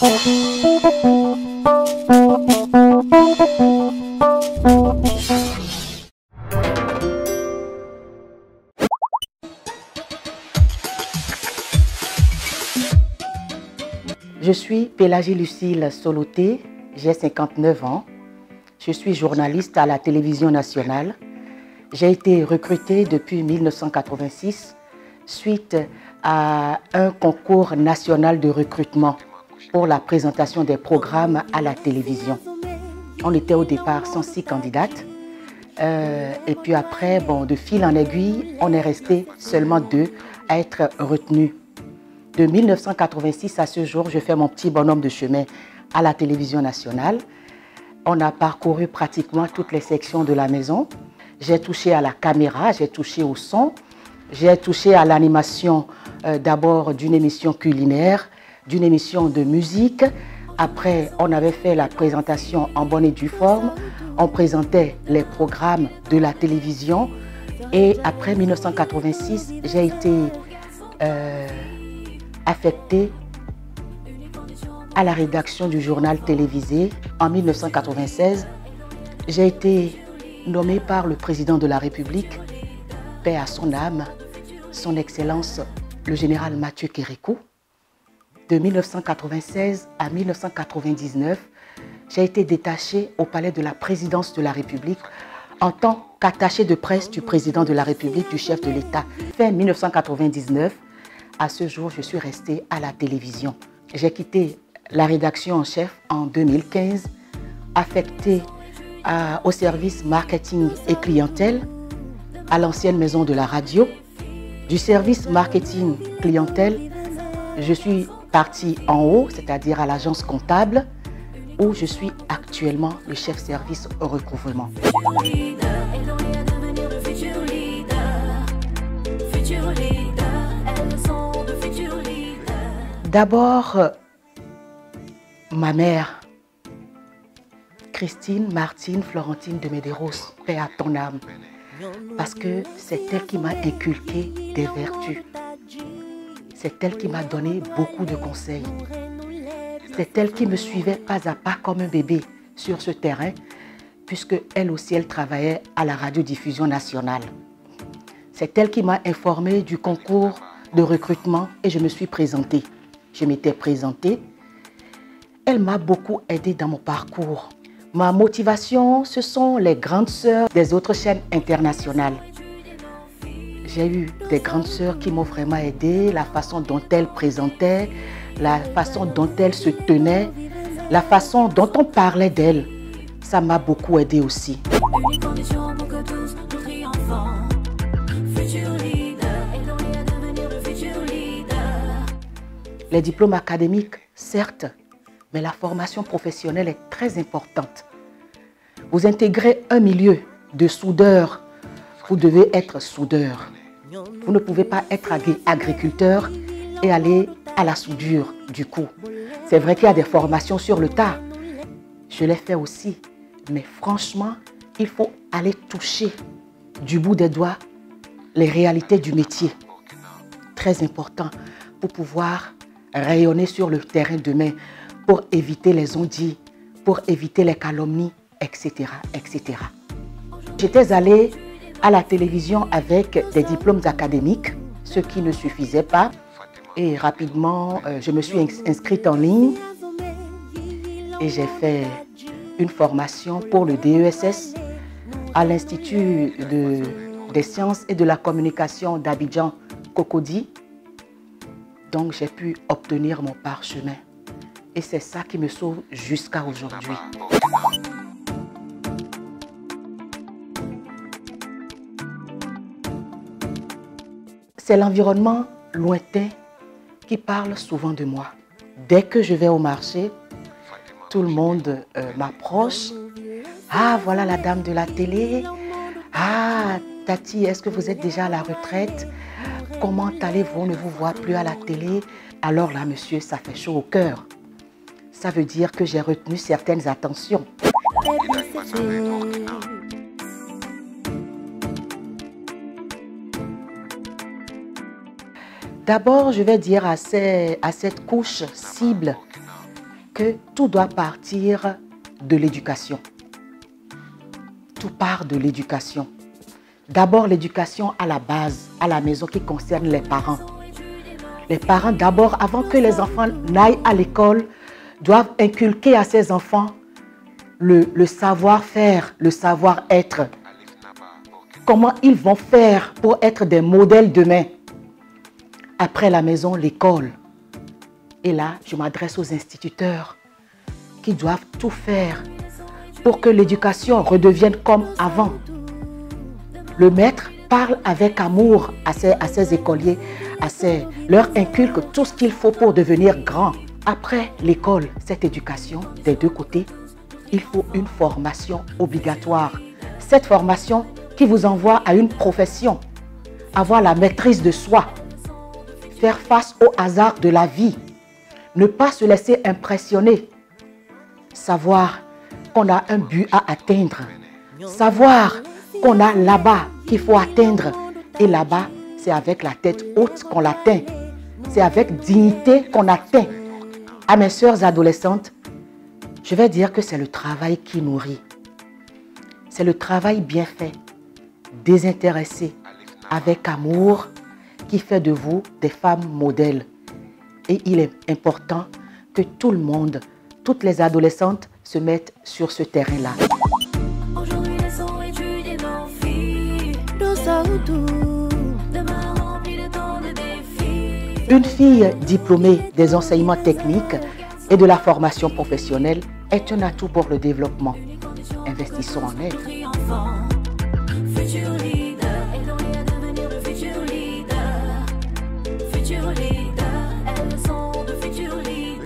Je suis Pélagie Lucille Soloté, j'ai 59 ans. Je suis journaliste à la télévision nationale. J'ai été recrutée depuis 1986 suite à un concours national de recrutement pour la présentation des programmes à la télévision. On était au départ 106 candidates. Et puis après, de fil en aiguille, on est resté seulement 2 à être retenus. De 1986 à ce jour, je fais mon petit bonhomme de chemin à la télévision nationale. On a parcouru pratiquement toutes les sections de la maison. J'ai touché à la caméra, j'ai touché au son, j'ai touché à l'animation d'abord d'une émission culinaire, d'une émission de musique. Après, on avait fait la présentation en bonne et due forme. On présentait les programmes de la télévision. Et après 1986, j'ai été affectée à la rédaction du journal télévisé. En 1996, j'ai été nommée par le président de la République, paix à son âme, son Excellence le général Mathieu Kérékou. De 1996 à 1999, j'ai été détachée au palais de la présidence de la République en tant qu'attachée de presse du président de la République, du chef de l'État. Fin 1999, à ce jour, je suis restée à la télévision. J'ai quitté la rédaction en chef en 2015, affectée au service marketing et clientèle à l'ancienne maison de la radio. Du service marketing clientèle, je suis partie en haut, c'est-à-dire à l'agence comptable, où je suis actuellement le chef service recouvrement. D'abord, ma mère, Christine Martine Florentine de Medeiros, paix à ton âme, parce que c'est elle qui m'a inculqué des vertus. C'est elle qui m'a donné beaucoup de conseils. C'est elle qui me suivait pas à pas comme un bébé sur ce terrain, puisque elle aussi, elle travaillait à la radiodiffusion nationale. C'est elle qui m'a informé du concours de recrutement et je me suis présentée. Je m'étais présentée. Elle m'a beaucoup aidée dans mon parcours. Ma motivation, ce sont les grandes sœurs des autres chaînes internationales. J'ai eu des grandes sœurs qui m'ont vraiment aidée, la façon dont elles présentaient, la façon dont elles se tenaient, la façon dont on parlait d'elles. Ça m'a beaucoup aidée aussi. Les diplômes académiques, certes, mais la formation professionnelle est très importante. Vous intégrez un milieu de soudeurs, vous devez être soudeur. Vous ne pouvez pas être agriculteur et aller à la soudure du coup. C'est vrai qu'il y a des formations sur le tas. Je l'ai fait aussi. Mais franchement, il faut aller toucher du bout des doigts les réalités du métier. Très important pour pouvoir rayonner sur le terrain demain, pour éviter les on-dit, pour éviter les calomnies, etc., etc. J'étais allée à la télévision avec des diplômes académiques, ce qui ne suffisait pas. Et rapidement, je me suis inscrite en ligne et j'ai fait une formation pour le DESS à l'Institut des sciences et de la communication d'Abidjan, Cocody. Donc, j'ai pu obtenir mon parchemin. Et c'est ça qui me sauve jusqu'à aujourd'hui. C'est l'environnement lointain qui parle souvent de moi. Dès que je vais au marché, tout le monde m'approche. Ah, voilà la dame de la télé. Ah, Tati, est-ce que vous êtes déjà à la retraite? Comment allez-vous? On ne vous voit plus à la télé. Alors là, monsieur, ça fait chaud au cœur. Ça veut dire que j'ai retenu certaines attentions. D'abord, je vais dire à cette couche cible que tout doit partir de l'éducation. Tout part de l'éducation. D'abord, l'éducation à la base, à la maison, qui concerne les parents. Les parents, d'abord, avant que les enfants n'aillent à l'école, doivent inculquer à ces enfants le savoir-faire, le savoir-être. Comment ils vont faire pour être des modèles demain. Après la maison, l'école. Et là, je m'adresse aux instituteurs qui doivent tout faire pour que l'éducation redevienne comme avant. Le maître parle avec amour à ses écoliers, leur inculque tout ce qu'il faut pour devenir grand. Après l'école, cette éducation, des deux côtés, il faut une formation obligatoire. Cette formation qui vous envoie à une profession, avoir la maîtrise de soi, faire face aux hasards de la vie, ne pas se laisser impressionner, savoir qu'on a un but à atteindre, savoir qu'on a là-bas qu'il faut atteindre. Et là-bas, c'est avec la tête haute qu'on l'atteint. C'est avec dignité qu'on atteint. À mes sœurs adolescentes, je vais dire que c'est le travail qui nourrit. C'est le travail bien fait, désintéressé, avec amour, qui fait de vous des femmes modèles. Et il est important que tout le monde, toutes les adolescentes se mettent sur ce terrain-là. Aujourd'hui, laissons étudier nos filles. Demain rempli de tant de défis. Une fille diplômée des enseignements techniques et de la formation professionnelle est un atout pour le développement. Investissons en elle. Futur leader, aidons-les à devenir de futurs leaders. Futurs leaders, elles sont de futurs leaders.